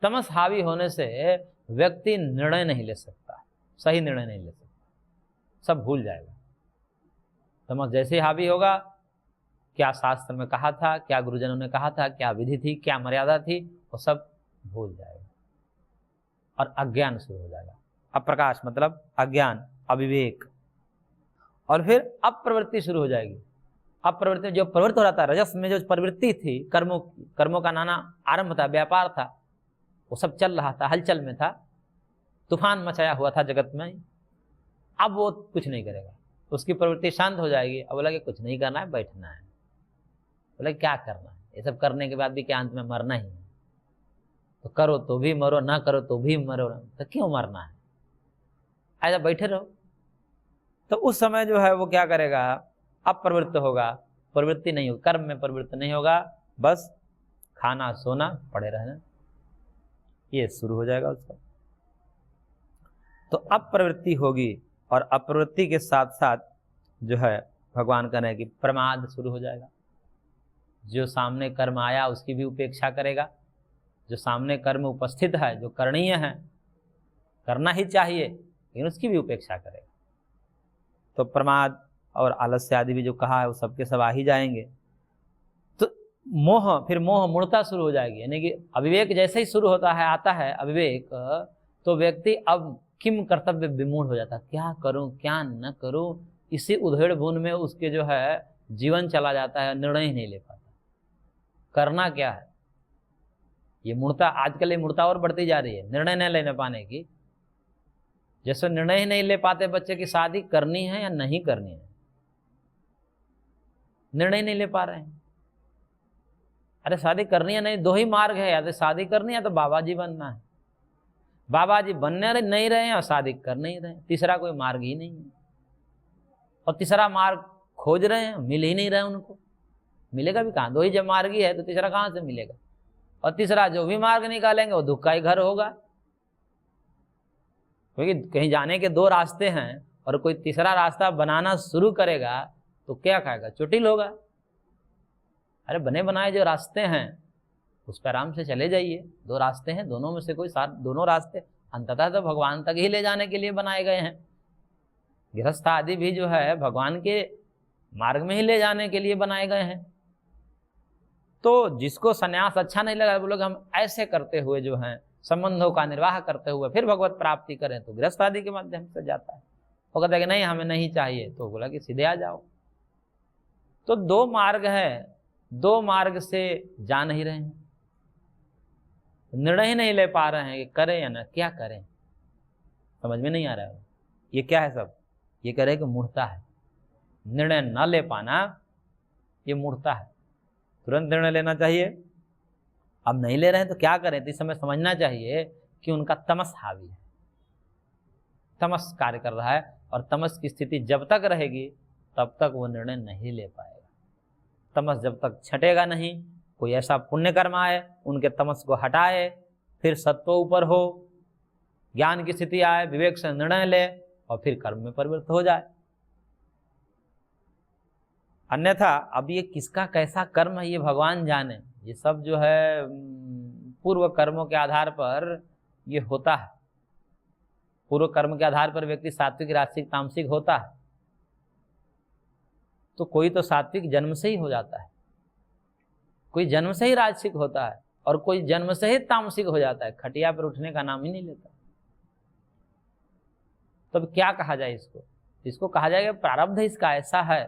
तमस हावी होने से व्यक्ति निर्णय नहीं ले सकता, सही निर्णय नहीं ले सकता, सब भूल जाएगा। तमस जैसे ही हावी होगा, क्या शास्त्र में कहा था, क्या गुरुजनों ने कहा था, क्या विधि थी, क्या मर्यादा थी, वो सब भूल जाएगा और अज्ञान शुरू हो जाएगा। अप्रकाश मतलब अज्ञान, अविवेक, और फिर अप्रवृत्ति शुरू हो जाएगी। अप्रवृत्ति जो प्रवृत्त हो रहा था, रजस में जो प्रवृत्ति थी, कर्मों का नाना आरंभ था, व्यापार था, वो सब चल रहा था, हलचल में था, तूफान मचाया हुआ था जगत में। अब वो कुछ नहीं करेगा, उसकी प्रवृत्ति शांत हो जाएगी। अब बोला कि कुछ नहीं करना है, बैठना है। बोला क्या करना है, ये सब करने के बाद भी क्या अंत में मरना ही है, तो करो तो भी मरो, ना करो तो भी मरो, तो क्यों मरना है, ऐसा बैठे रहो। तो उस समय जो है वो क्या करेगा, अब प्रवृत्त होगा, प्रवृत्ति नहीं होगी, कर्म में प्रवृत्त नहीं होगा, बस खाना सोना पड़े रहना, ये शुरू हो जाएगा उसका। तो अब प्रवृत्ति होगी, और अप्रवृत्ति के साथ साथ जो है भगवान कह रहे हैं कि प्रमाद शुरू हो जाएगा। जो सामने कर्म आया उसकी भी उपेक्षा करेगा, जो सामने कर्म उपस्थित है, जो करणीय है, करना ही चाहिए, लेकिन उसकी भी उपेक्षा करेगा। तो प्रमाद और आलस्य आदि भी जो कहा है वो सबके सब आ ही जाएंगे। तो मोह, फिर मोह मूर्ता शुरू हो जाएगी, यानी कि अविवेक जैसे ही शुरू होता है, आता है अविवेक, तो व्यक्ति अब किम कर्तव्य विमूढ़ हो जाता है, क्या करूं क्या न करूं, इसी उधेड़ बुन में उसके जो है जीवन चला जाता है, निर्णय ही नहीं ले पाता करना क्या है। ये मूर्ता, आजकल ये मूर्ता और बढ़ती जा रही है, निर्णय नहीं लेने पाने की। जैसे निर्णय ही नहीं ले पाते बच्चे की शादी करनी है या नहीं करनी है, निर्णय नहीं ले पा रहे हैं। अरे शादी करनी है नहीं, दो ही मार्ग है, या तो शादी करनी है तो बाबा जी बनना है। बाबा जी बनने नहीं रहे हैं और शादी कर नहीं रहे हैं, तीसरा कोई मार्ग ही नहीं है। और तीसरा मार्ग खोज रहे हैं, मिल ही नहीं रहे उनको, मिलेगा भी कहाँ, दो ही जब मार्ग ही है तो तीसरा कहाँ से मिलेगा। और तीसरा जो भी मार्ग निकालेंगे वो दुख का ही घर होगा, क्योंकि कहीं जाने के दो रास्ते हैं और कोई तीसरा रास्ता बनाना शुरू करेगा तो क्या खाएगा, चुटिल होगा। अरे बने बनाए जो रास्ते हैं उस पर आराम से चले जाइए, दो रास्ते हैं, दोनों में से कोई साथ, दोनों रास्ते अंततः तो भगवान तक ही ले जाने के लिए बनाए गए हैं। गृहस्थ आदि भी जो है भगवान के मार्ग में ही ले जाने के लिए बनाए गए हैं। तो जिसको सन्यास अच्छा नहीं लगा, वो लोग हम ऐसे करते हुए जो है संबंधों का निर्वाह करते हुए फिर भगवत प्राप्ति करें, तो गृहस्थ आदि के माध्यम से जाता है। वो कहता है कि नहीं हमें नहीं चाहिए, तो बोला कि सीधे आ जाओ। तो दो मार्ग है, दो मार्ग से जा नहीं रहे हैं, निर्णय ही नहीं ले पा रहे हैं कि करें या ना, क्या करें समझ में नहीं आ रहा है। ये क्या है सब, ये कह रहे कि मूर्खता है, निर्णय न ले पाना ये मूर्खता है। तुरंत निर्णय लेना चाहिए, अब नहीं ले रहे हैं तो क्या करें। तो इस समय समझना चाहिए कि उनका तमस हावी है, तमस कार्य कर रहा है, और तमस की स्थिति जब तक रहेगी तब तक वो निर्णय नहीं ले पाएगा। तमस जब तक छटेगा नहीं, कोई ऐसा पुण्य कर्म आए उनके तमस को हटाए, फिर सत्व ऊपर हो, ज्ञान की स्थिति आए, विवेक से निर्णय ले और फिर कर्म में परिवर्तित हो जाए। अन्यथा अब ये किसका कैसा कर्म है ये भगवान जाने, ये सब जो है पूर्व कर्मों के आधार पर ये होता है। पूर्व कर्म के आधार पर व्यक्ति सात्विक राजसिक तामसिक होता है। तो कोई तो सात्विक जन्म से ही हो जाता है, कोई जन्म से ही राजसिक होता है, और कोई जन्म से ही तामसिक हो जाता है, खटिया पर उठने का नाम ही नहीं लेता। तब क्या कहा जाए इसको, इसको कहा जाएगा प्रारब्ध इसका ऐसा है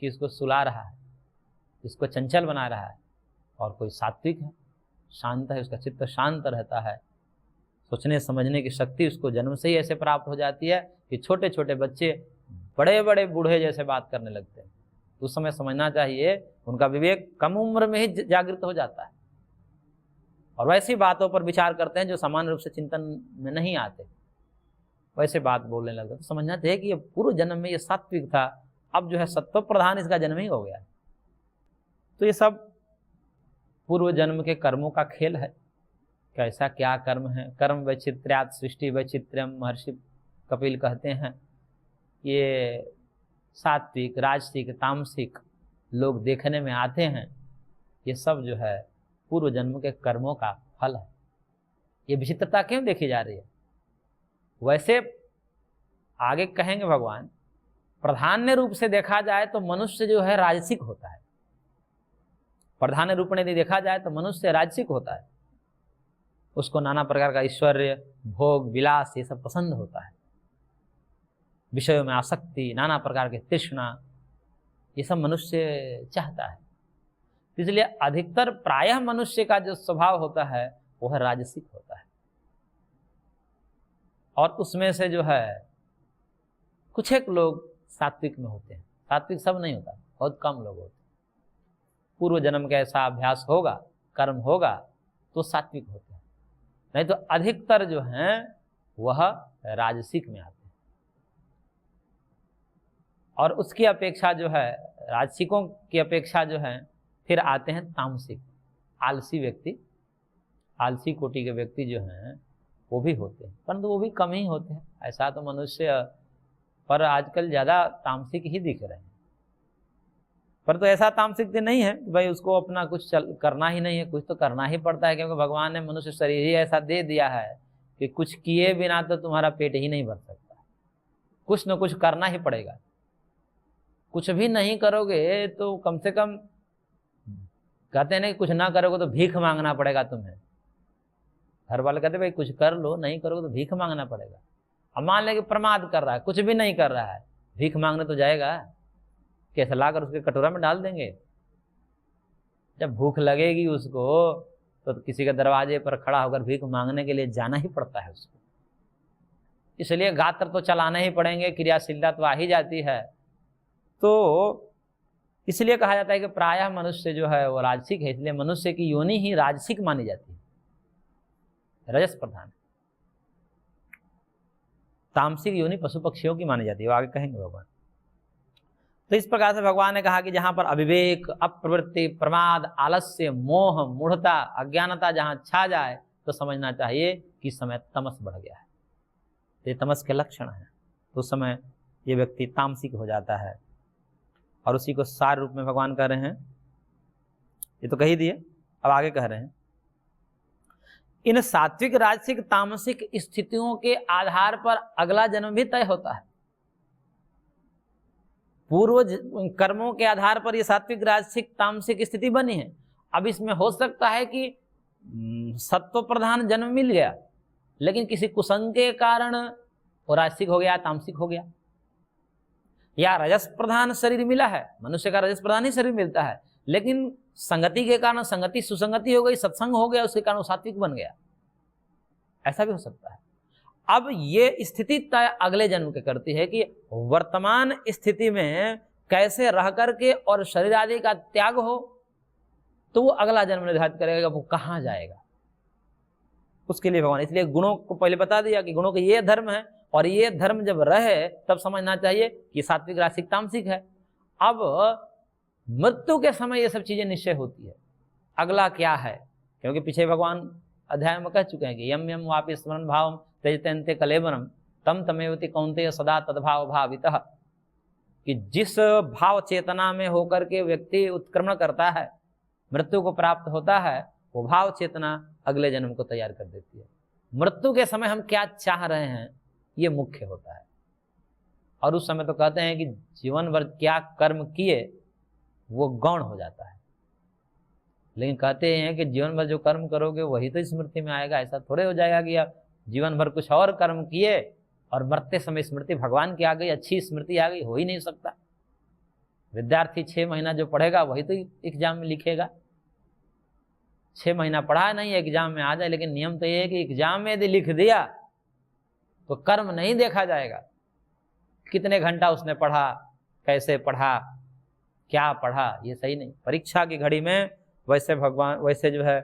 कि इसको सुला रहा है, इसको चंचल बना रहा है। और कोई सात्विक है, शांत है, उसका चित्त शांत रहता है, सोचने समझने की शक्ति उसको जन्म से ही ऐसे प्राप्त हो जाती है कि छोटे छोटे बच्चे बड़े बड़े बूढ़े जैसे बात करने लगते हैं। उस समय समझना चाहिए उनका विवेक कम उम्र में ही जागृत हो जाता है, और वैसी बातों पर विचार करते हैं जो सामान्य रूप से चिंतन में नहीं आते, वैसे बात बोलने लगते। तो समझना चाहिए कि ये पूर्व जन्म में ये सात्विक था, अब जो है सत्व प्रधान इसका जन्म ही हो गया। तो ये सब पूर्व जन्म के कर्मों का खेल है, कैसा क्या कर्म है। कर्म वैचित्र्यात् सृष्टि वैचित्र्यम, महर्षि कपिल कहते हैं। ये सात्विक राजसिक तामसिक लोग देखने में आते हैं, ये सब जो है पूर्व जन्म के कर्मों का फल है। ये विचित्रता क्यों देखी जा रही है? वैसे आगे कहेंगे भगवान, प्राधान्य रूप से देखा जाए तो मनुष्य जो है राजसिक होता है। प्राधान्य रूप में यदि देखा जाए तो मनुष्य राजसिक होता है। उसको नाना प्रकार का ऐश्वर्य, भोग, विलास ये सब पसंद होता है। विषयों में आसक्ति, नाना प्रकार के तृष्णा, ये सब मनुष्य चाहता है। इसलिए अधिकतर प्रायः मनुष्य का जो स्वभाव होता है वह राजसिक होता है। और उसमें से जो है कुछ एक लोग सात्विक में होते हैं। सात्विक सब नहीं होता, बहुत कम लोग होते हैं। पूर्व जन्म का ऐसा अभ्यास होगा, कर्म होगा तो सात्विक होते हैं, नहीं तो अधिकतर जो हैं वह राजसिक में आते हैं। और उसकी अपेक्षा जो है, राजसिकों की अपेक्षा जो है फिर आते हैं तामसिक, आलसी व्यक्ति। आलसी कोटि के व्यक्ति जो हैं वो भी होते हैं, परंतु वो भी कम ही होते हैं। ऐसा तो मनुष्य पर आजकल ज़्यादा तामसिक ही दिख रहे हैं। पर तो ऐसा तामसिक नहीं है कि भाई उसको अपना कुछ करना ही नहीं है, कुछ तो करना ही पड़ता है, क्योंकि भगवान ने मनुष्य शरीर ही ऐसा दे दिया है कि कुछ किए बिना तो तुम्हारा पेट ही नहीं भर सकता। कुछ न कुछ करना ही पड़ेगा। कुछ भी नहीं करोगे तो कम से कम, कहते हैं ना कि कुछ ना करोगे तो भीख मांगना पड़ेगा तुम्हें। घर वाले कहते भाई कुछ कर लो, नहीं करोगे तो भीख मांगना पड़ेगा। अब मान ले कि प्रमाद कर रहा है, कुछ भी नहीं कर रहा है, भीख मांगने तो जाएगा? कैसे लाकर उसके कटोरा में डाल देंगे? जब भूख लगेगी उसको तो किसी के दरवाजे पर खड़ा होकर भीख मांगने के लिए जाना ही पड़ता है उसको। इसलिए गात्र तो चलाने ही पड़ेंगे, क्रियाशीलता तो आ ही जाती है। तो इसलिए कहा जाता है कि प्रायः मनुष्य जो है वो राजसिक है, इसलिए मनुष्य की योनि ही राजसिक मानी जाती है, रजस प्रधान। तामसिक योनि पशु पक्षियों की मानी जाती है, वो आगे कहेंगे भगवान। तो इस प्रकार से भगवान ने कहा कि जहां पर अविवेक, अप्रवृत्ति, प्रमाद, आलस्य, मोह, मूढ़ता, अज्ञानता जहां छा जाए तो समझना चाहिए कि समय तमस बढ़ गया है। ये तमस के लक्षण है, तो उस समय ये व्यक्ति तामसिक हो जाता है। और उसी को सार रूप में भगवान कह रहे हैं, ये तो कह ही दिए, अब आगे कह रहे हैं इन सात्विक, राजसिक, तामसिक स्थितियों के आधार पर अगला जन्म भी तय होता है। पूर्व कर्मों के आधार पर ये सात्विक, राजसिक, तामसिक स्थिति बनी है। अब इसमें हो सकता है कि सत्व प्रधान जन्म मिल गया, लेकिन किसी कुसंग के कारण वो राजसिक हो गया, तामसिक हो गया। या रजस प्रधान शरीर मिला है, मनुष्य का रजस प्रधान ही शरीर मिलता है, लेकिन संगति के कारण संगति सुसंगति हो गई, सत्संग हो गया, उसके कारण वो सात्विक बन गया। ऐसा भी हो सकता है। अब ये स्थिति तय अगले जन्म के करती है कि वर्तमान स्थिति में कैसे रह करके और शरीर आदि का त्याग हो, तो वो अगला जन्म निर्धारित करेगा वो कहाँ जाएगा। उसके लिए भगवान इसलिए गुणों को पहले बता दिया कि गुणों के ये धर्म है, और ये धर्म जब रहे तब समझना चाहिए कि सात्विक, राजसिक, तामसिक है। अब मृत्यु के समय ये सब चीजें निश्चय होती है, अगला क्या है, क्योंकि पीछे भगवान अध्याय में कह चुके हैं कि यम यम वापि स्मरण भावम त्यजते कलेवरम तम तमेवति कौन्तेय सदा तद्भाव भावितः, कि जिस भाव चेतना में होकर के व्यक्ति उत्क्रमण करता है, मृत्यु को प्राप्त होता है, वो भाव चेतना अगले जन्म को तैयार कर देती है। मृत्यु के समय हम क्या चाह रहे हैं ये मुख्य होता है। और उस समय तो कहते हैं कि जीवन भर क्या कर्म किए वो गौण हो जाता है, लेकिन कहते हैं कि जीवन भर जो कर्म करोगे वही तो स्मृति में आएगा। ऐसा थोड़े हो जाएगा कि आप जीवन भर कुछ और कर्म किए और मरते समय स्मृति भगवान की आ गई, अच्छी स्मृति आ गई, हो ही नहीं सकता। विद्यार्थी 6 महीना जो पढ़ेगा वही तो एग्जाम में लिखेगा। 6 महीना पढ़ा नहीं, एग्जाम में आ जाए, लेकिन नियम तो ये है कि एग्जाम में यदि लिख दिया तो कर्म नहीं देखा जाएगा, कितने घंटा उसने पढ़ा, कैसे पढ़ा, क्या पढ़ा, ये सही नहीं। परीक्षा की घड़ी में वैसे जो है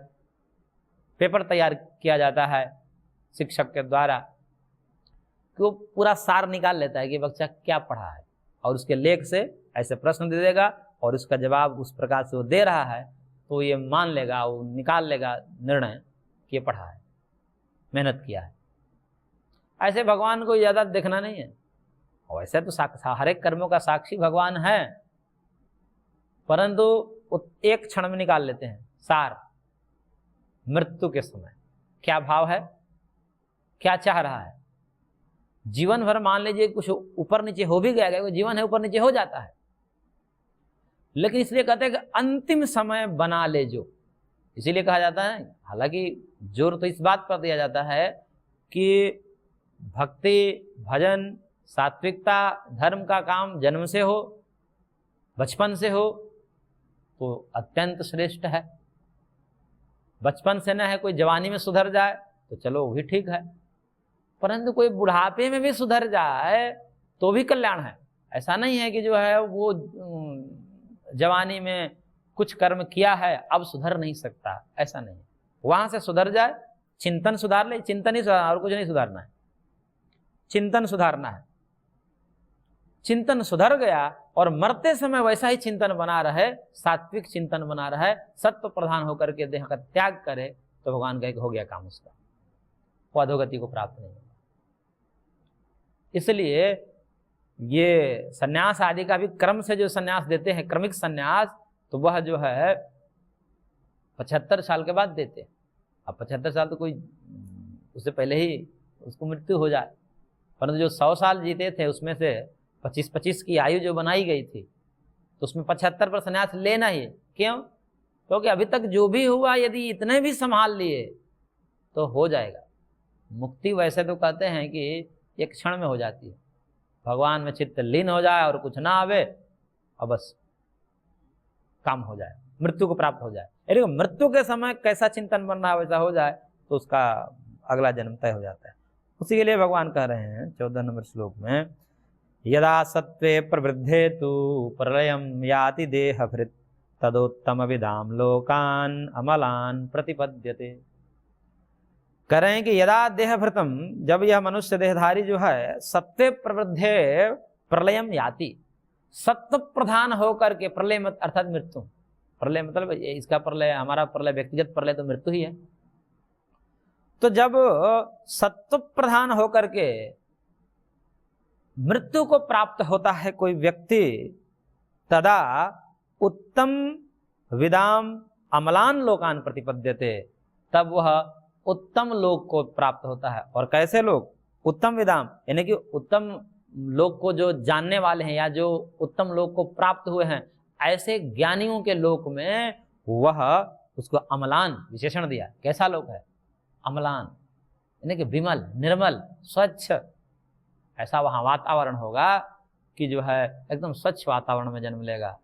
पेपर तैयार किया जाता है शिक्षक के द्वारा, कि वो पूरा सार निकाल लेता है कि बच्चा क्या पढ़ा है, और उसके लेख से ऐसे प्रश्न दे देगा और उसका जवाब उस प्रकार से वो दे रहा है, तो ये मान लेगा, वो निकाल लेगा निर्णय कि ये पढ़ा है, मेहनत किया है। ऐसे भगवान को ज़्यादा देखना नहीं है। और वैसे तो हर एक कर्मों का साक्षी भगवान है, परंतु एक क्षण में निकाल लेते हैं सार मृत्यु के समय क्या भाव है, क्या चाह रहा है। जीवन भर मान लीजिए कुछ ऊपर नीचे हो भी गया, जीवन है ऊपर नीचे हो जाता है, लेकिन इसलिए कहते हैं कि अंतिम समय बना ले जो। इसीलिए कहा जाता है, हालांकि जोर तो इस बात पर दिया जाता है कि भक्ति, भजन, सात्विकता, धर्म का काम जन्म से हो, बचपन से हो तो अत्यंत श्रेष्ठ है। बचपन से न है, कोई जवानी में सुधर जाए तो चलो वो भी ठीक है, परंतु कोई बुढ़ापे में भी सुधर जाए तो भी कल्याण है। ऐसा नहीं है कि जो है वो जवानी में कुछ कर्म किया है अब सुधर नहीं सकता, ऐसा नहीं। वहां से सुधर जाए, चिंतन सुधार ले, चिंतन ही सुधार, और कुछ नहीं सुधारना है, चिंतन सुधारना है। चिंतन सुधर गया और मरते समय वैसा ही चिंतन बना रहे, सात्विक चिंतन बना रहे, सत्व प्रधान होकर के देह का त्याग करे, तो भगवान कहे हो गया काम उसका, वो अधोगति को प्राप्त नहीं होगा। इसलिए ये सन्यास आदि का भी क्रम से जो सन्यास देते हैं, क्रमिक सन्यास, तो वह जो है 75 साल के बाद देते हैं। अब 75 साल तो कोई उससे पहले ही उसको मृत्यु हो जाए, परंतु जो 100 साल जीते थे उसमें से 25-25 की आयु जो बनाई गई थी, तो उसमें 75 पर सन्यास लेना ही। क्यों? क्योंकि अभी तक जो भी हुआ यदि इतने भी संभाल लिए तो हो जाएगा। मुक्ति वैसे तो कहते हैं कि एक क्षण में हो जाती है, भगवान में चित्त लीन हो जाए और कुछ ना आवे और बस काम हो जाए, मृत्यु को प्राप्त हो जाए। यदि मृत्यु के समय कैसा चिंतन बन रहा है वैसा हो जाए तो उसका अगला जन्म तय हो जाता है। उसी के लिए भगवान कह रहे हैं 14 नंबर श्लोक में, यदा सत्वे प्रवृद्धे तु प्रलयं याति देहभृत् तदोत्तम विदाम लोकान अमलान प्रतिपद्यते। कह रहे हैं कि यदा देहभृतम, जब यह मनुष्य देहधारी जो है सत्वे प्रवृद्धे प्रलयम याति, सत्व प्रधान होकर के, प्रलय अर्थात मृत्यु, प्रलय मतलब इसका प्रलय, हमारा प्रलय व्यक्तिगत प्रलय तो मृत्यु ही है। तो जब सत्व प्रधान होकर के मृत्यु को प्राप्त होता है कोई व्यक्ति, तदा उत्तम विदाम अमलान लोकान प्रतिपद्यते, तब वह उत्तम लोक को प्राप्त होता है। और कैसे लोग? उत्तम विदाम यानी कि उत्तम लोक को जो जानने वाले हैं या जो उत्तम लोक को प्राप्त हुए हैं, ऐसे ज्ञानियों के लोक में वह उसको अमलान विशेषण दिया। कैसा लोक है? अमलान यानी कि विमल, निर्मल, स्वच्छ, ऐसा वहां वातावरण होगा कि जो है एकदम स्वच्छ वातावरण में जन्म लेगा।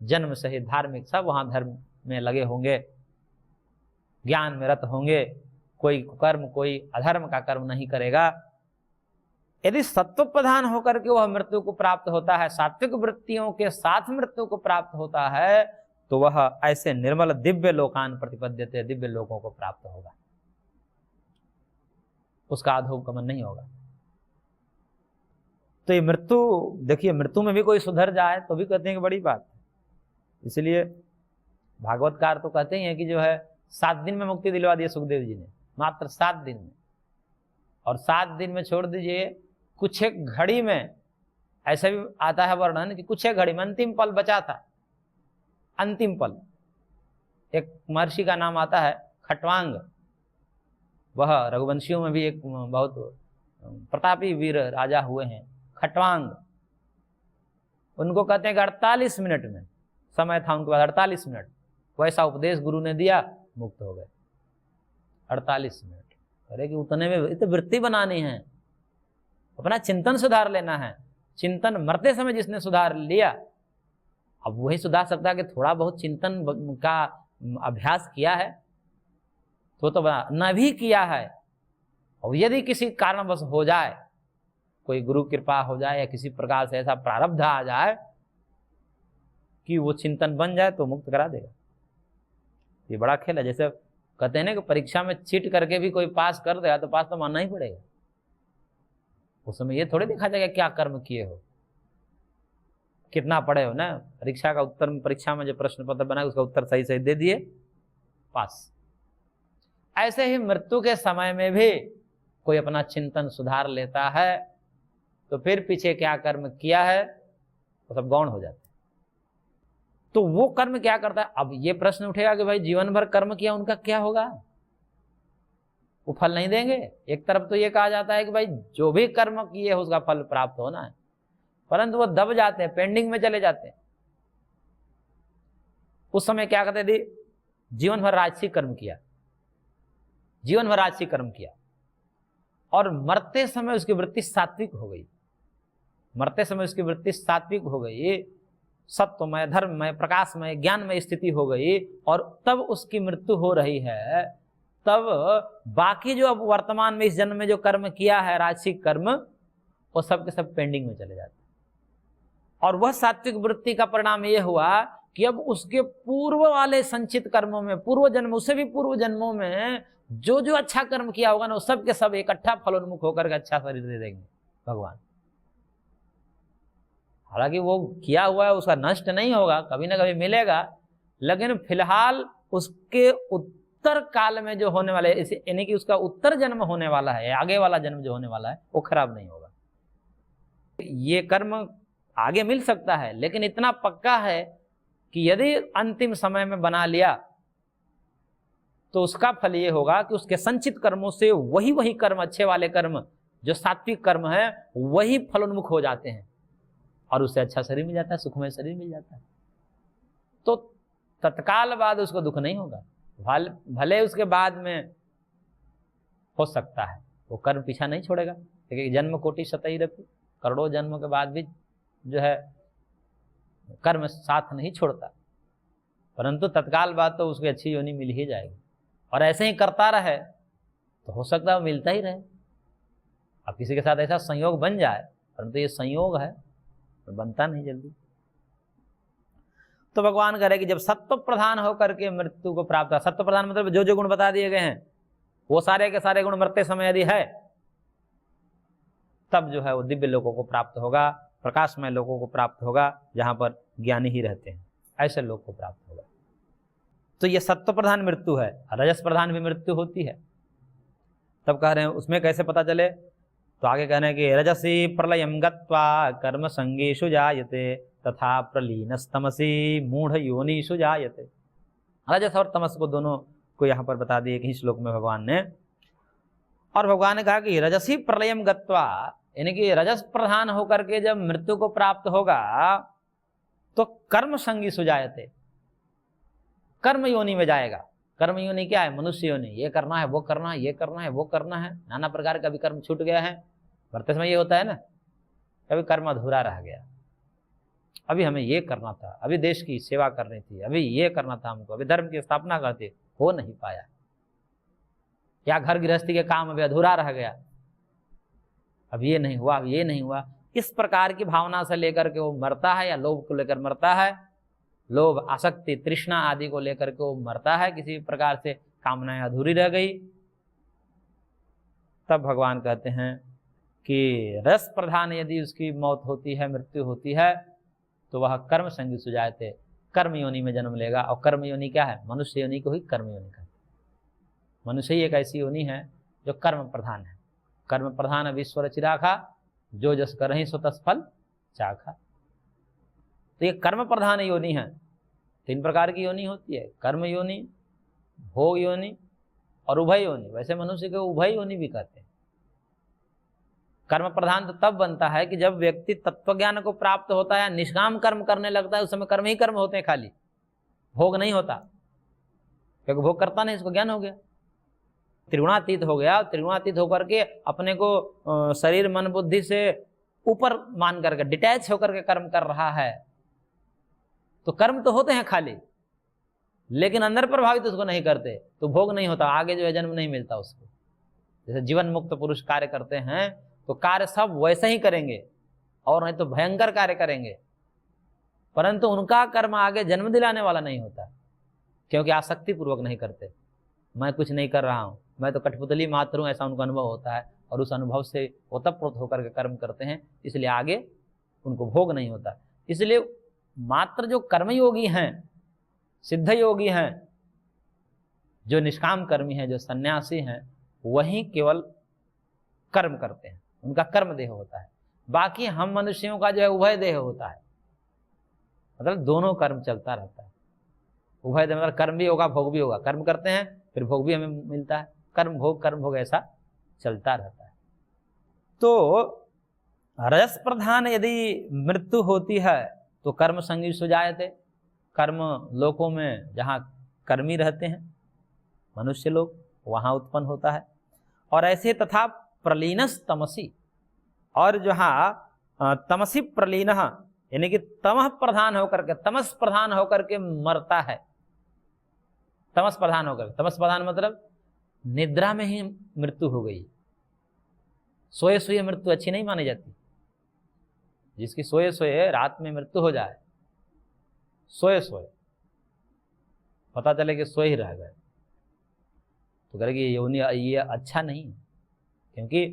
जन्म से ही धार्मिक, सब वहां धर्म में लगे होंगे, ज्ञान में रत होंगे, कोई कर्म, कोई अधर्म का कर्म नहीं करेगा। यदि सत्व प्रधान होकर के वह मृत्यु को प्राप्त होता है, सात्विक वृत्तियों के साथ मृत्यु को प्राप्त होता है, तो वह ऐसे निर्मल दिव्य लोकान प्रतिपद्यते, दिव्य लोकों को प्राप्त होगा, उसका अधोगमन नहीं होगा। तो ये मृत्यु, देखिए मृत्यु में भी कोई सुधर जाए तो भी कहते हैं कि बड़ी बात है। इसलिए भागवतकार तो कहते हैं कि जो है 7 दिन में मुक्ति दिलवा दिया सुखदेव जी ने, मात्र 7 दिन में। और 7 दिन में छोड़ दीजिए, कुछ एक घड़ी में, ऐसा भी आता है वर्णन कि कुछ एक घड़ी में अंतिम पल बचा था, अंतिम पल। एक महर्षि का नाम आता है खट्वांग, वह रघुवंशियों में भी एक बहुत प्रतापी वीर राजा हुए हैं, खट्वांग। उनको कहते हैं कि 48 मिनट में समय था उनके पास, 48 मिनट, वैसा उपदेश गुरु ने दिया, मुक्त हो गए। 48 मिनट। अरे कि उतने में तो वृत्ति बनानी है, अपना चिंतन सुधार लेना है। चिंतन मरते समय जिसने सुधार लिया, अब वही सुधार सकता है कि थोड़ा बहुत चिंतन का अभ्यास किया है तो न भी किया है। और यदि किसी कारणवश हो जाए, कोई गुरु कृपा हो जाए या किसी प्रकार से ऐसा प्रारब्ध आ जाए कि वो चिंतन बन जाए, तो मुक्त करा देगा। ये बड़ा खेल है। जैसे कहते हैं ना कि परीक्षा में चीट करके भी कोई पास कर देगा तो पास तो मानना ही पड़ेगा। उस समय ये थोड़ी देखा जाएगा क्या कर्म किए हो, कितना पढ़े हो ना। परीक्षा का उत्तर, परीक्षा में जो प्रश्न पत्र बना उसका उत्तर सही सही दे दिए, पास। ऐसे ही मृत्यु के समय में भी कोई अपना चिंतन सुधार लेता है तो फिर पीछे क्या कर्म किया है वो सब गौण हो जाता है। तो वो कर्म क्या करता है? अब ये प्रश्न उठेगा कि भाई जीवन भर कर्म किया, उनका क्या होगा? वो फल नहीं देंगे। एक तरफ तो ये कहा जाता है कि भाई जो भी कर्म किए उसका फल प्राप्त होना है, परंतु वो दब जाते हैं, पेंडिंग में चले जाते हैं। उस समय क्या कहते थे, जीवन भर राजसिक कर्म किया, जीवन भर राजसिक कर्म किया, और मरते समय उसकी वृत्ति सात्विक हो गई, मरते समय उसकी वृत्ति सात्विक हो गई, सत्वमय, धर्ममय, प्रकाशमय, ज्ञानमय स्थिति हो गई, और तब उसकी मृत्यु हो रही है। तब बाकी जो अब वर्तमान में इस जन्म में जो कर्म किया है राजसिक कर्म, वो सब के सब पेंडिंग में चले जाते हैं। और वह सात्विक वृत्ति का परिणाम यह हुआ कि अब उसके पूर्व वाले संचित कर्मों में, पूर्व जन्म, उससे भी पूर्व जन्मों में जो जो अच्छा कर्म किया होगा ना, वो सब के सब इकट्ठा फलोन्मुख होकर के अच्छा शरीर दे देंगे भगवान। हालांकि वो किया हुआ है उसका नष्ट नहीं होगा, कभी ना कभी मिलेगा, लेकिन फिलहाल उसके उत्तर काल में जो होने वाला है, यानी कि उसका उत्तर जन्म होने वाला है, आगे वाला जन्म जो होने वाला है, वो खराब नहीं होगा। ये कर्म आगे मिल सकता है, लेकिन इतना पक्का है कि यदि अंतिम समय में बना लिया तो उसका फल ये होगा कि उसके संचित कर्मों से वही वही कर्म, अच्छे वाले कर्म जो सात्विक कर्म है, वही फलोन्मुख हो जाते हैं, और उससे अच्छा शरीर मिल जाता है, सुखमय शरीर मिल जाता है। तो तत्काल बाद उसको दुख नहीं होगा, भले उसके बाद में हो सकता है वो कर्म पीछा नहीं छोड़ेगा, क्योंकि जन्म कोटि सतही रखी, करोड़ों जन्मों के बाद भी जो है कर्म साथ नहीं छोड़ता, परंतु तत्काल बाद तो उसकी अच्छी योनि मिल ही जाएगी। और ऐसे ही करता रहे तो हो सकता है वो मिलता ही रहे। अब किसी के साथ ऐसा संयोग बन जाए, परंतु ये संयोग है तो बनता नहीं जल्दी। तो भगवान कह रहे कि जब सत्व प्रधान होकर के मृत्यु को प्राप्त, सत्व प्रधान मतलब जो जो गुण बता दिए गए हैं वो सारे के सारे गुण मरते समय यदि है, तब जो है वो दिव्य लोगों को प्राप्त होगा, प्रकाशमय लोगों को प्राप्त होगा, जहां पर ज्ञानी ही रहते हैं, ऐसे लोग को प्राप्त होगा। तो ये सत्व प्रधान मृत्यु है, रजस प्रधान भी मृत्यु होती है। तब कह रहे हैं उसमें कैसे पता चले, तो आगे कह रहे हैं कि रजसी प्रलयम गत्वा कर्म संगेषु जायते तथा प्रलीनस्तमसी मूढ़ योनिषु जायते। रजस और तमस को दोनों को यहाँ पर बता दिए कि श्लोक में भगवान ने। और भगवान ने कहा कि रजसी प्रलयम गत्वा, यानी कि रजस प्रधान होकर के जब मृत्यु को प्राप्त होगा तो कर्म संगी सुजायते, कर्म योनि में जाएगा। कर्म योनि क्या है, मनुष्य योनि। ये करना है, वो करना है, ये करना है, वो करना है, नाना प्रकार का भी कर्म छूट गया है। मरते समय ये होता है ना, कभी कर्म अधूरा रह गया, अभी हमें ये करना था, अभी देश की सेवा करनी थी, अभी ये करना था हमको, अभी धर्म की स्थापना करते, हो नहीं पाया, या घर गृहस्थी के काम अभी अधूरा रह गया, अब ये नहीं हुआ, अब ये नहीं हुआ। इस प्रकार की भावना से लेकर के वो मरता है, या लोभ को लेकर मरता है, लोभ, आसक्ति, तृष्णा आदि को लेकर के वो मरता है, किसी प्रकार से कामनाएं अधूरी रह गई। तब भगवान कहते हैं कि रस प्रधान यदि उसकी मौत होती है, मृत्यु होती है, तो वह कर्म संगी सुजायते, कर्म योनि में जन्म लेगा। और कर्म योनि क्या है, मनुष्य योनि को ही कर्म योनि कहते हैं। मनुष्य ही एक ऐसी योनि है जो कर्म प्रधान है। कर्म प्रधान विश्व रचिराखा, जो जस करहि सो तस फल चाखा। तो ये कर्म प्रधान योनि है। 3 प्रकार की योनि होती है, कर्म योनि, भोग योनि और उभय योनि। वैसे मनुष्य को उभय योनि भी कहते हैं। कर्म प्रधान तो तब बनता है कि जब व्यक्ति तत्वज्ञान को प्राप्त होता है, निष्काम कर्म करने लगता है, उस समय कर्म ही कर्म होते हैं, खाली भोग नहीं होता, क्योंकि भोग करता नहीं, इसको ज्ञान हो गया, त्रिगुणातीत हो गया। त्रिगुणातीत होकर के अपने को शरीर मन बुद्धि से ऊपर मान करके, डिटैच होकर के कर्म कर रहा है। तो कर्म तो होते हैं खाली, लेकिन अंदर प्रभावित उसको नहीं करते, तो भोग नहीं होता, आगे जो है जन्म नहीं मिलता उसको। जैसे जीवन मुक्त पुरुष कार्य करते हैं तो कार्य सब वैसे ही करेंगे, और नहीं तो भयंकर कार्य करेंगे, परंतु उनका कर्म आगे जन्म दिलाने वाला नहीं होता, क्योंकि आसक्ति पूर्वक नहीं करते। मैं कुछ नहीं कर रहा हूं, मैं तो कठपुतली मात्र हूं, ऐसा उनको अनुभव होता है, और उस अनुभव से ओतप्रोत होकर के कर्म करते हैं, इसलिए आगे उनको भोग नहीं होता। इसलिए मात्र जो कर्मयोगी हैं, सिद्ध योगी हैं, जो निष्काम कर्मी हैं, जो सन्यासी हैं, वही केवल कर्म करते हैं, उनका कर्म देह होता है। बाकी हम मनुष्यों का जो है उभय देह होता है, मतलब दोनों कर्म चलता रहता है। उभय देह मतलब कर्म भी होगा, भोग भी होगा। कर्म करते हैं, फिर भोग भी हमें मिलता है, कर्म भोग ऐसा चलता रहता है। तो रजस प्रधान यदि मृत्यु होती है तो कर्म संगी सुजायते, कर्म लोकों में जहाँ कर्मी रहते हैं मनुष्य लोग वहाँ उत्पन्न होता है। और ऐसे तथा प्रलीनस तमसी, और जहाँ तमसी प्रलीन यानी कि तमह प्रधान होकर के, तमस प्रधान होकर के मरता है, तमस प्रधान होकर, तमस प्रधान मतलब निद्रा में ही मृत्यु हो गई। सोए सोए मृत्यु अच्छी नहीं मानी जाती। जिसकी सोए सोए रात में मृत्यु हो जाए, सोए सोए पता चले कि सोए ही रह गए, तो करेगी ये अच्छा नहीं है। क्योंकि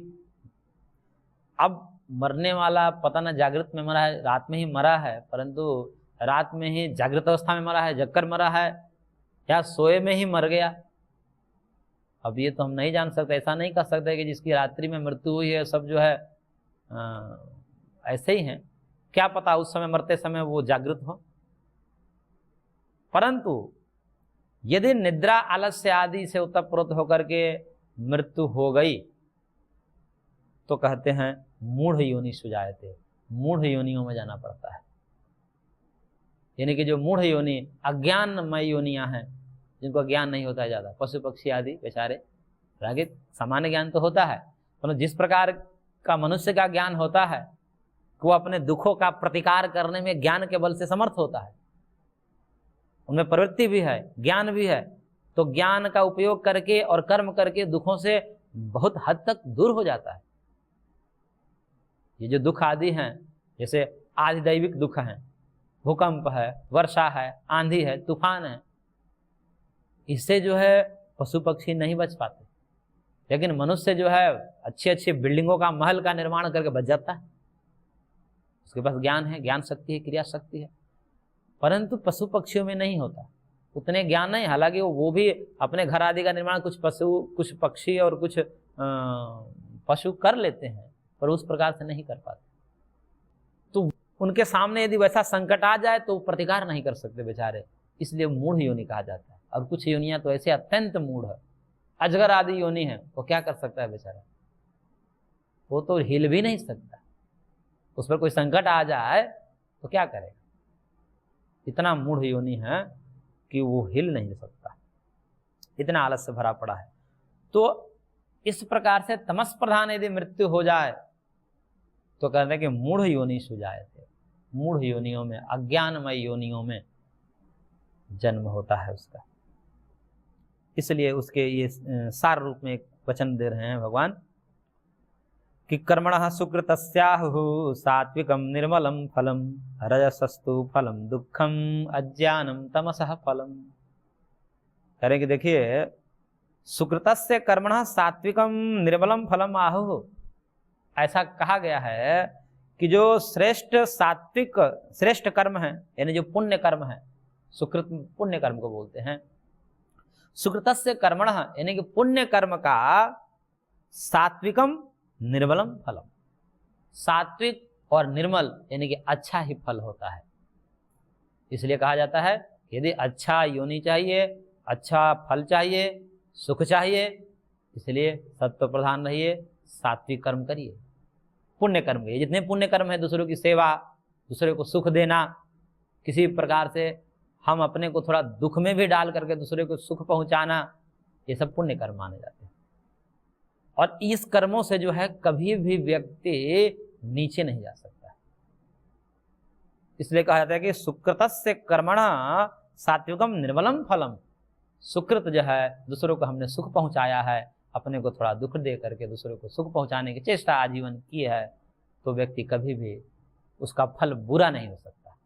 अब मरने वाला पता ना जागृत में मरा है, रात में ही मरा है, परंतु रात में ही जागृत अवस्था में मरा है, जगकर मरा है, या सोए में ही मर गया। अब ये तो हम नहीं जान सकते, ऐसा नहीं कह सकते कि जिसकी रात्रि में मृत्यु हुई है सब जो है ऐसे ही हैं। क्या पता उस समय मरते समय वो जागृत हो। परंतु यदि निद्रा आलस्य आदि से उत्पन्न होकर के मृत्यु हो गई तो कहते हैं मूढ़ योनि सुजायते, मूढ़ योनियों में जाना पड़ता है। यानी कि जो मूढ़ योनि अज्ञानमय योनियां हैं, जिनको ज्ञान नहीं होता है ज्यादा, पशु पक्षी आदि बेचारे, हालांकि सामान्य ज्ञान तो होता है, परंतु जिस प्रकार का मनुष्य का ज्ञान होता है कि वो अपने दुखों का प्रतिकार करने में ज्ञान के बल से समर्थ होता है, उनमें प्रवृत्ति भी है, ज्ञान भी है, तो ज्ञान का उपयोग करके और कर्म करके दुखों से बहुत हद तक दूर हो जाता है। ये जो दुख आदि हैं, जैसे आधिदैविक दुख हैं, भूकंप है, वर्षा है, आंधी है, तूफान है, इससे जो है पशु पक्षी नहीं बच पाते, लेकिन मनुष्य जो है अच्छी अच्छी बिल्डिंगों का, महल का निर्माण करके बच जाता है। उसके पास ज्ञान है, ज्ञान शक्ति है, क्रिया शक्ति है, परंतु पशु पक्षियों में नहीं होता उतने ज्ञान नहीं। हालांकि वो भी अपने घर आदि का निर्माण कुछ पक्षी और कुछ पशु कर लेते हैं, पर उस प्रकार से नहीं कर पाते। तो उनके सामने यदि वैसा संकट आ जाए तो प्रतिकार नहीं कर सकते बेचारे, इसलिए मूढ़ योनि कहा जाता है। और कुछ योनियां तो ऐसे अत्यंत मूढ़ है, अजगर आदि योनि है, वो क्या कर सकता है बेचारा, वो तो हिल भी नहीं सकता। उस पर कोई संकट आ जाए तो क्या करेगा, इतना मूढ़ योनि है कि वो हिल नहीं सकता, इतना आलस से भरा पड़ा है। तो इस प्रकार से तमस प्रधान यदि मृत्यु हो जाए तो कहते हैं कि मूढ़ योनि सुजाए थे, मूढ़ योनियों में, अज्ञानमय योनियों में जन्म होता है उसका। इसलिए उसके ये सार रूप में एक वचन दे रहे हैं भगवान कि कर्मणः सुकृतस्याहुः सात्विकं निर्मलं फलं रजसस्तु फलं दुःखम अज्ञानम तमसः फलम। करें कि देखिए, सुकृतस्य कर्मणः सात्विकं निर्मलं फलम आहुः, ऐसा कहा गया है कि जो श्रेष्ठ सात्विक श्रेष्ठ कर्म है, यानी जो पुण्य कर्म है, सुकृत पुण्य कर्म को बोलते हैं, सुकृतस्य कर्मणः यानी कि पुण्य कर्म का सात्विकम निर्मलम फलम, सात्विक और निर्मल यानी कि अच्छा ही फल होता है। इसलिए कहा जाता है यदि अच्छा योनि चाहिए, अच्छा फल चाहिए, सुख चाहिए, इसलिए सत्व प्रधान रहिए, सात्विक कर्म करिए, पुण्य कर्म करिए। जितने पुण्य कर्म है, दूसरों की सेवा, दूसरे को सुख देना, किसी प्रकार से हम अपने को थोड़ा दुख में भी डाल करके दूसरे को सुख पहुंचाना, ये सब पुण्य कर्म माने जाते हैं। और इस कर्मों से जो है कभी भी व्यक्ति नीचे नहीं जा सकता। इसलिए कहा जाता है कि सुकृतस्य कर्मणः सात्विकम निर्मलम फलम, सुकृत जो है दूसरों को हमने सुख पहुंचाया है, अपने को थोड़ा दुख दे करके दूसरों को सुख पहुंचाने की चेष्टा आजीवन की है, तो व्यक्ति कभी भी उसका फल बुरा नहीं हो सकता।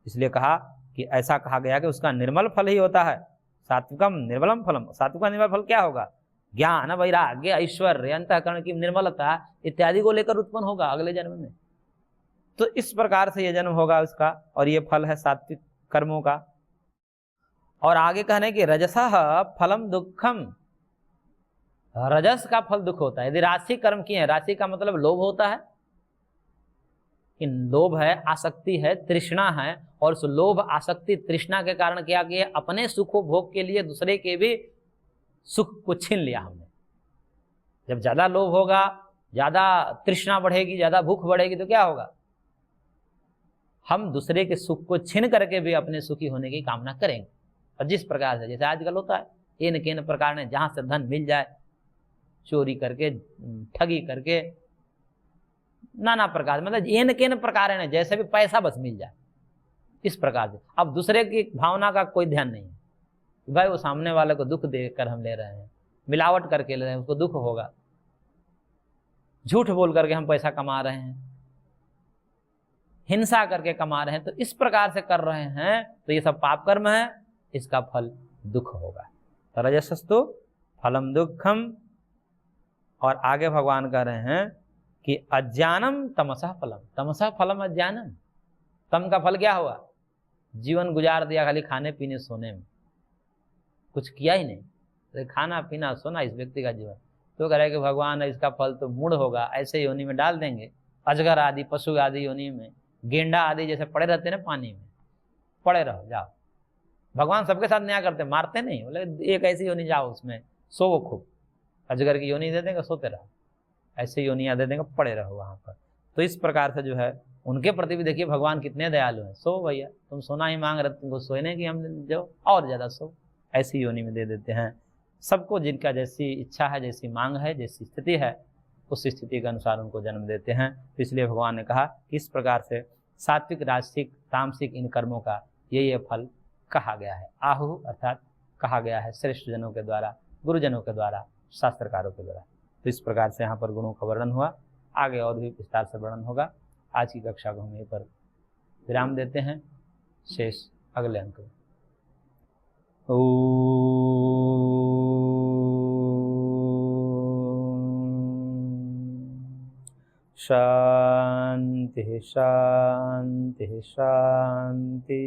इसलिए कहा कि ऐसा कहा गया कि उसका निर्मल फल ही होता है, सात्विकम निर्मलम फलम। सात्विक का निर्मल फल क्या होगा? ज्ञान, वैराग्य, ऐश्वर्य, अंतःकरण की निर्मलता इत्यादि को लेकर उत्पन्न होगा अगले जन्म में। तो इस प्रकार से यह जन्म होगा उसका, और ये फल है सात्विक कर्मों का। और आगे कहने की रजसः फलम दुखम, रजस का फल दुख होता है। यदि राशि कर्म किए हैं, राशि का मतलब लोभ होता है, कि लोभ है, आसक्ति है, तृष्णा है, और उस लोभ आसक्ति तृष्णा के कारण क्या किया, अपने सुखो भोग के लिए दूसरे के भी सुख को छीन लिया हमने। जब ज्यादा लोभ होगा, ज्यादा तृष्णा बढ़ेगी, ज्यादा भूख बढ़ेगी तो क्या होगा? हम दूसरे के सुख को छीन करके भी अपने सुखी होने की कामना करेंगे। और जिस प्रकार से जैसे आजकल होता है, इन केन प्रकार ने जहां से धन मिल जाए, चोरी करके, ठगी करके, नाना प्रकार, मतलब इन केन प्रकार है, जैसे भी पैसा बस मिल जाए, इस प्रकार से। अब दूसरे की भावना का कोई ध्यान नहीं है, भाई वो सामने वाले को दुख देकर हम ले रहे हैं, मिलावट करके ले रहे हैं, उसको दुख होगा, झूठ बोल करके हम पैसा कमा रहे हैं, हिंसा करके कमा रहे हैं, तो इस प्रकार से कर रहे हैं, तो ये सब पाप कर्म है, इसका फल दुख होगा। तो रजसस्तु फलम दुखम। और आगे भगवान कह रहे हैं कि अज्ञानम तमसः फलम, तमसः फलम अज्ञानम। तम का फल क्या हुआ? जीवन गुजार दिया खाली खाने पीने सोने में, कुछ किया ही नहीं, तो खाना पीना सोना इस व्यक्ति का जीवन। तो कह रहे कि भगवान इसका फल तो मूढ़ होगा, ऐसे योनि में डाल देंगे, अजगर आदि पशु आदि योनि में, गेंडा आदि जैसे पड़े रहते हैं ना पानी में, पड़े रहो जाओ। भगवान सबके साथ न्याय करते, मारते नहीं, बोले एक ऐसी योनि जाओ उसमें सोवो खूब, अजगर की योनि दे देंगे सोते रहो, ऐसे योनियां दे देंगे पड़े रहो वहां पर। तो इस प्रकार से जो है उनके प्रति भी देखिए भगवान कितने दयालु हैं। सो भैया तुम सोना ही मांग रहे, तुमको सोने की हम जो और ज्यादा सो, ऐसी योनि में दे देते हैं। सबको जिनका जैसी इच्छा है, जैसी मांग है, जैसी स्थिति है, उस स्थिति के अनुसार उनको जन्म देते हैं। तो इसलिए भगवान ने कहा इस प्रकार से सात्विक, राजसिक, तामसिक इन कर्मों का ये फल कहा गया है। आहु अर्थात कहा गया है श्रेष्ठ जनों के द्वारा, गुरुजनों के द्वारा, शास्त्रकारों के द्वारा। तो इस प्रकार से यहाँ पर गुणों का वर्णन हुआ, आगे और भी विस्तार से वर्णन होगा। आज की कक्षा को हम यहीं पर विराम देते हैं, शेष अगले अंक में। शांति शांति शांति।